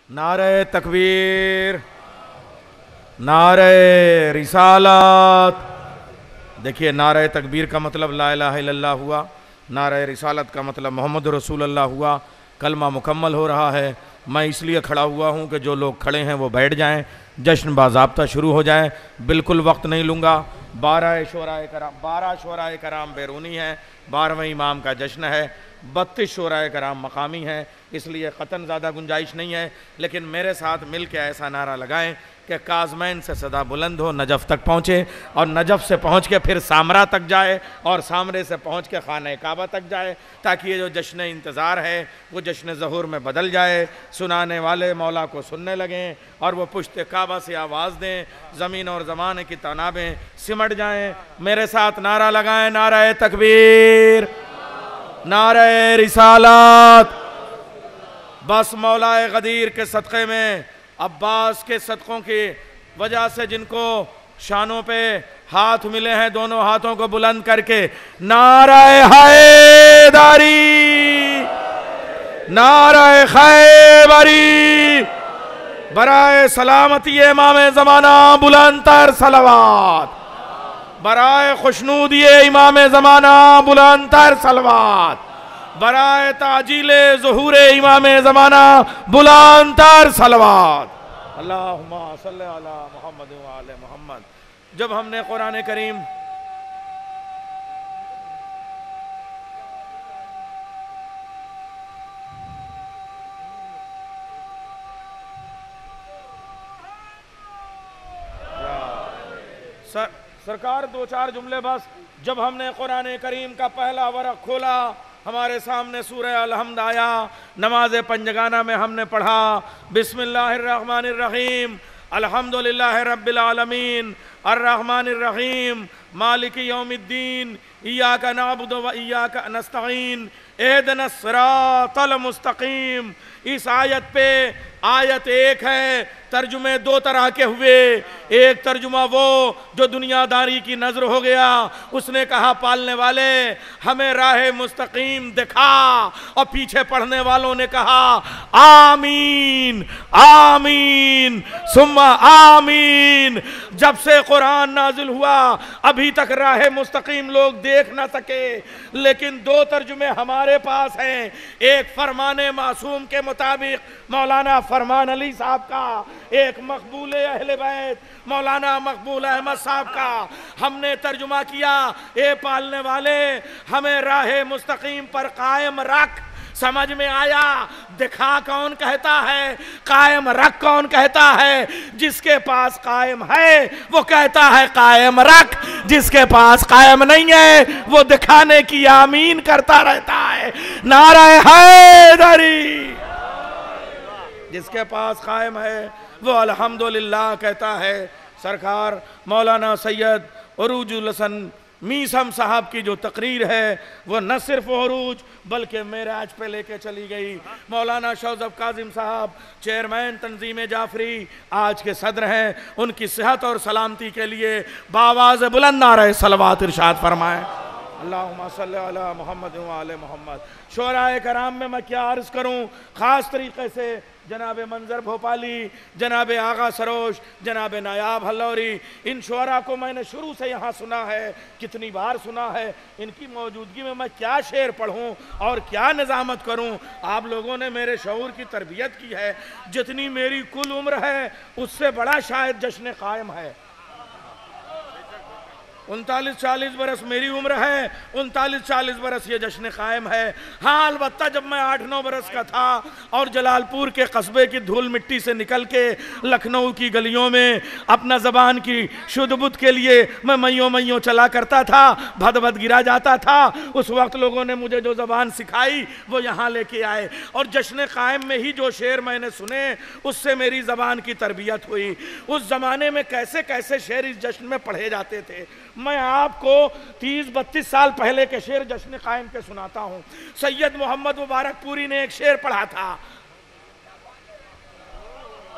نعرہ تکبیر، نعرہ رسالت۔ دیکھیے نعرہ تکبیر کا مطلب لا الہ الا اللہ ہوا، نعرہ رسالت کا مطلب محمد رسول اللہ ہوا، کلمہ مکمل ہو رہا ہے۔ میں اس لیے کھڑا ہوا ہوں کہ جو لوگ کھڑے ہیں وہ بیٹھ جائیں، جشن باضابطہ شروع ہو جائیں۔ بالکل وقت نہیں لوں گا۔ 12 شعراء کرام بیرونی ہیں، 12ویں امام کا جشن ہے، 32 شعراء کرام مقامی ہیں، اس لیے قطعاً زیادہ گنجائش نہیں ہے، لیکن میرے ساتھ مل کے ایسا نعرہ لگائیں کہ کاظمین سے صدا بلند ہو، نجف تک پہنچے، اور نجف سے پہنچ کے پھر سامرا تک جائے، اور سامرے سے پہنچ کے خانہ کعبہ تک جائے، تاکہ یہ جو جشن انتظار ہے وہ جشن ظہور میں بدل جائے، سنانے والے مولا کو سننے لگیں، اور وہ پشت کعبہ سے آواز دیں، زمین اور زمانے کی تنابیں سمٹ جائیں۔ میرے ساتھ نعرہ لگائیں، نعرہ تکبیر، نعرہ رسالت۔ بس مولا غدیر کے صدقے میں، عباس کے صدقوں کی وجہ سے جن کو شانوں پہ ہاتھ ملے ہیں، دونوں ہاتھوں کو بلند کر کے نعرہ حیدری، نعرہ خیبری، برائے سلامتی امام زمانہ بلند تر صلوات، برائے خوشنودی امام زمانہ بلند تر صلوات، برائے تعجیل ظہور امام زمانہ بلند تر صلوات۔ اللہم صلی علی محمد وآل محمد۔ جب ہم نے قرآن کریم سرکار 2-4 جملے بس۔ جب ہم نے قرآن کریم کا پہلا ورق کھولا، ہمارے سامنے سورہ الحمد آیا۔ نماز پنجگانہ میں ہم نے پڑھا بسم اللہ الرحمن الرحیم، الحمدللہ رب العالمین، الرحمن الرحیم، مالک یوم الدین، ایاک نعبد و ایاک نستعین، اہدنا الصراط المستقیم۔ اس آیت پہ آیت ایک ہے، ترجمے 2 طرح کے ہوئے۔ ایک ترجمہ وہ جو دنیا داری کی نظر ہو گیا، اس نے کہا پالنے والے ہمیں راہ مستقیم دکھا، اور پیچھے پڑھنے والوں نے کہا آمین آمین ثم آمین۔ جب سے قرآن نازل ہوا ابھی تک راہ مستقیم لوگ دیکھ نہ سکے، لیکن 2 ترجمے ہمارے پاس ہیں۔ ایک فرمان معصوم کے مطابق مولانا فرمان علی صاحب کا، ایک مقبول اہل بیت مولانا مقبول احمد صاحب کا۔ ہم نے ترجمہ کیا، اے پالنے والے ہمیں راہ مستقیم پر قائم رکھ۔ سمجھ میں آیا دکھا کون کہتا ہے، قائم رکھ کون کہتا ہے؟ جس کے پاس قائم ہے وہ کہتا ہے قائم رکھ، جس کے پاس قائم نہیں ہے وہ دکھانے کی آمین کرتا رہتا ہے۔ نعرہ حیدری۔ جس کے پاس قائم ہے وہ الحمدللہ کہتا ہے۔ سرکار مولانا سید عروج الحسن میسم صاحب کی جو تقریر ہے وہ نہ صرف عروج بلکہ معراج پہ لے کے چلی گئی۔ مولانا شوذب کاظم صاحب چیئرمین تنظیم جعفری آج کے صدر ہیں، ان کی صحت اور سلامتی کے لیے بآواز بلند نعرہ صلوات ارشاد فرمائیں۔ اللہم صلی علی محمد وآل محمد۔ شعراء کرام میں کیا عرض کروں، خاص طریقے سے جناب منظر بھوپالی، جناب آغا سروش، جناب نایاب ہلوری، ان شعراء کو میں نے شروع سے یہاں سنا ہے، کتنی بار سنا ہے۔ ان کی موجودگی میں کیا شعر پڑھوں اور کیا نظامت کروں؟ آپ لوگوں نے میرے شعور کی تربیت کی ہے، جتنی میری کل عمر ہے اس سے بڑا شاید جشن قائم ہے۔ 39-40 برس میری عمر ہے، 39-40 برس یہ جشن قائم ہے۔ ہاں البتہ جب میں 8-9 برس کا تھا اور جلال پور کے قصبے کی دھول مٹی سے نکل کے لکھنؤ کی گلیوں میں اپنا زبان کی شدھ بدھ کے لیے میں میوں چلا کرتا تھا، بھد بھد گرا جاتا تھا، اس وقت لوگوں نے مجھے جو زبان سکھائی وہ یہاں لے کے آئے، اور جشن قائم میں ہی جو شعر میں نے سنے اس سے میری زبان کی تربیت ہوئی۔ اس زمانے میں کیسے کیسے شعر اس جشن میں پڑھے جاتے تھے، میں آپ کو 30-32 سال پہلے کے شعر جشن قائم کے سناتا ہوں۔ سید محمد مبارک پوری نے ایک شعر پڑھا تھا،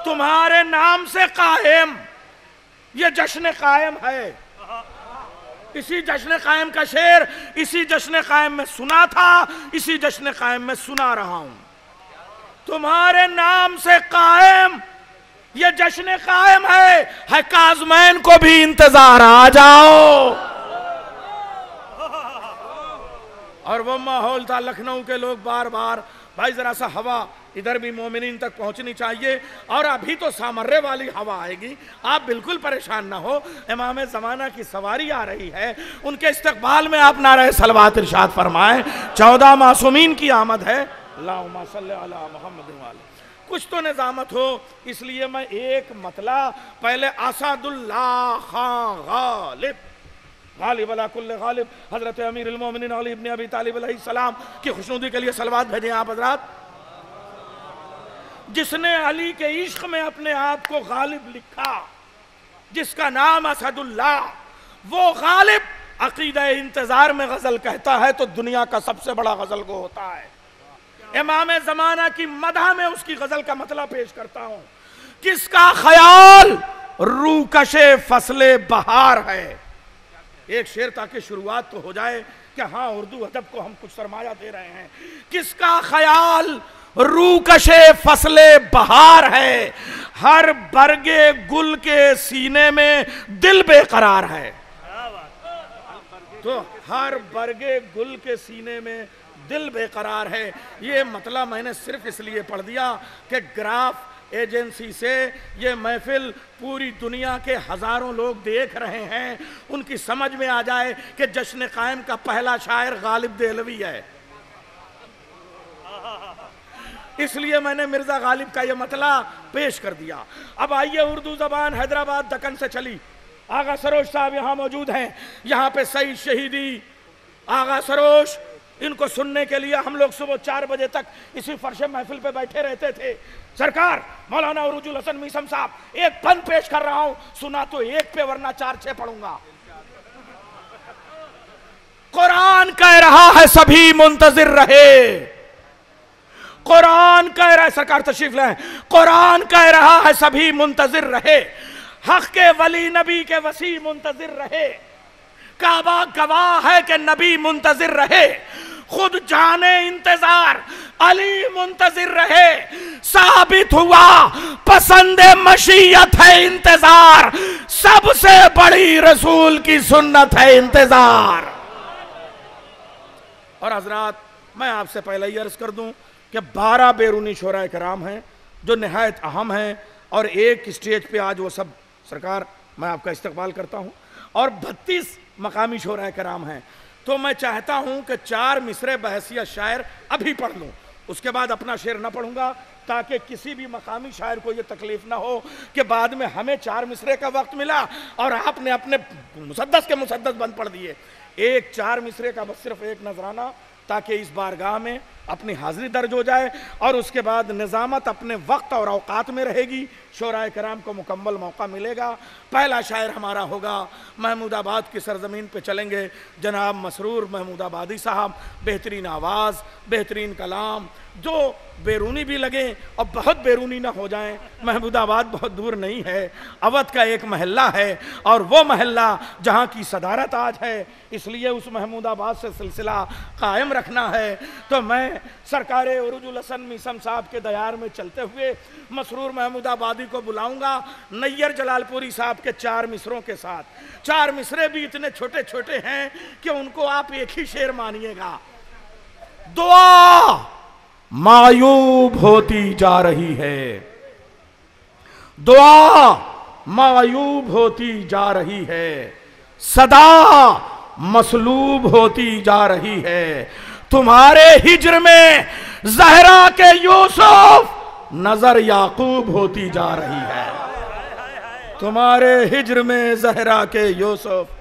تمہارے نام سے قائم یہ جشن قائم ہے۔ اسی جشن قائم کا شعر اسی جشن قائم میں سنا تھا، اسی جشن قائم میں سنا رہا ہوں۔ تمہارے نام سے قائم یہ جشن قائم ہے کاظمین کو بھی انتظار، آ جاؤ۔ اور وہ ماحول تھا، لکھنؤ کے لوگ بار بار بھائی ذرا سا ہوا ادھر بھی مومنین تک پہنچنی چاہیے، اور ابھی تو سامرے والی ہوا آئے گی، آپ بالکل پریشان نہ ہو، امام زمانہ کی سواری آ رہی ہے، ان کے استقبال میں آپ نعرہ صلوات ارشاد فرمائیں۔ 14 معصومین کی آمد ہے، اللہم صلی علی محمد وعلی۔ کچھ تو نظامت ہو، اس لیے میں ایک مطلع پہلے اسد اللہ خان غالب، غالب علی کل غالب، حضرت امیر المومنین علی ابن ابی طالب علیہ السلام کی خوشنودی کے لیے صلوات بھیجیں آپ حضرات۔ جس نے علی کے عشق میں اپنے آپ کو غالب لکھا، جس کا نام اسد اللہ، وہ غالب عقیدہ انتظار میں غزل کہتا ہے تو دنیا کا سب سے بڑا غزل گو ہوتا ہے۔ امام زمانہ کی مدح میں اس کی غزل کا مطلع پیش کرتا ہوں۔ کس کا خیال روکش فصل بہار ہے، ایک شعر تاکہ شروعات تو ہو جائے کہ ہاں اردو ادب کو ہم کچھ سرمایہ دے رہے ہیں۔ کس کا خیال روکش فصل بہار ہے، ہر برگ گل کے سینے میں دل بے قرار ہے۔ تو ہر برگ گل کے سینے میں دل بے قرار ہے، یہ مطلع میں نے صرف اس لیے پڑھ دیا کہ گراف ایجنسی سے یہ محفل پوری دنیا کے ہزاروں لوگ دیکھ رہے ہیں، ان کی سمجھ میں آ جائے کہ جشن قائم کا پہلا شاعر غالب دہلوی ہے۔ اس لیے میں نے مرزا غالب کا یہ مطلع پیش کر دیا۔ اب آئیے اردو زبان حیدرآباد دکن سے چلی، آغا سروش صاحب یہاں موجود ہیں، یہاں پہ سعید شہیدی، آغا سروش، ان کو سننے کے لیے ہم لوگ صبح 4 بجے تک اسی فرش محفل پہ بیٹھے رہتے تھے۔ سرکار مولانا عروج الحسن میثم صاحب، ایک بند پیش کر رہا ہوں، سنا تو ایک پہ ورنہ 4-6 پڑھوں گا۔ قرآن کہہ رہا ہے سبھی منتظر رہے، قرآن کہہ رہا ہے، سرکار تشریف لائیں، قرآن کہہ رہا ہے سبھی منتظر رہے، حق کے ولی نبی کے وسیع منتظر رہے، کعبہ گواہ ہے کہ نبی منتظر رہے، خود جانے انتظار علی منتظر رہے، ثابت ہوا پسند مشیت ہے انتظار، سب سے بڑی رسول کی سنت ہے انتظار۔ اور حضرات میں آپ سے پہلے یہ عرض کر دوں کہ 12 بیرونی شعراء کرام ہیں جو نہایت اہم ہیں، اور ایک اسٹیج پہ آج وہ سب سرکار میں آپ کا استقبال کرتا ہوں، اور 32 مقامی شعراء کرام ہیں۔ تو میں چاہتا ہوں کہ 4 مصرے بحیثیت شاعر ابھی پڑھ لوں، اس کے بعد اپنا شعر نہ پڑھوں گا تاکہ کسی بھی مقامی شاعر کو یہ تکلیف نہ ہو کہ بعد میں ہمیں 4 مصرے کا وقت ملا اور آپ نے اپنے مسدس کے مسدس بند پڑھ دیے۔ ایک 4 مصرے کا بس صرف ایک نذرانہ تاکہ اس بارگاہ میں اپنی حاضری درج ہو جائے، اور اس کے بعد نظامت اپنے وقت اور اوقات میں رہے گی، شعراء کرام کو مکمل موقع ملے گا۔ پہلا شاعر ہمارا ہوگا، محمود آباد کی سرزمین پہ چلیں گے، جناب مسرور محمود آبادی صاحب، بہترین آواز، بہترین کلام، جو بیرونی بھی لگیں اور بہت بیرونی نہ ہو جائیں۔ محمود آباد بہت دور نہیں ہے، اودھ کا ایک محلہ ہے، اور وہ محلہ جہاں کی صدارت آج ہے، اس لیے اس محمود آباد سے سلسلہ قائم رکھنا ہے۔ تو میں سرکار عروج الحسن میثم صاحب کے دیار میں چلتے ہوئے مسرور محمود آبادی کو بلاؤں گا نیر جلال پوری صاحب کے 4 مصروں کے ساتھ۔ 4 مصرے بھی اتنے چھوٹے چھوٹے ہیں کہ ان کو آپ ایک ہی شعر مانیے گا۔ دعا معیوب ہوتی جا رہی ہے، دعا معیوب ہوتی جا رہی ہے، صدا مسلوب ہوتی جا رہی ہے، تمہارے ہجر میں زہرا کے یوسف نظر یعقوب ہوتی جا رہی ہے، تمہارے ہجر میں زہرا کے یوسف،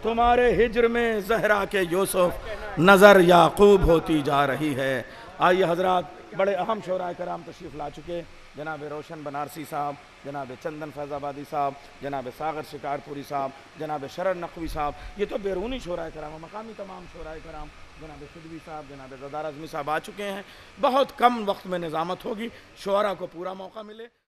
تمہارے ہجر میں زہرا کے یوسف نظر یعقوب ہوتی جا رہی ہے۔ آئیے حضرات، بڑے اہم شعراء کرام تشریف لا چکے، جناب روشن بنارسی صاحب، جناب چندن فیض آبادی صاحب، جناب ساغر شکارپوری صاحب، جناب شرر نقوی صاحب، یہ تو بیرونی شعراء کرام، مقامی تمام شعراء کرام، جناب خدوی صاحب، جناب زدار اعظمی صاحب آ چکے ہیں۔ بہت کم وقت میں نظامت ہوگی، شعراء کو پورا موقع ملے۔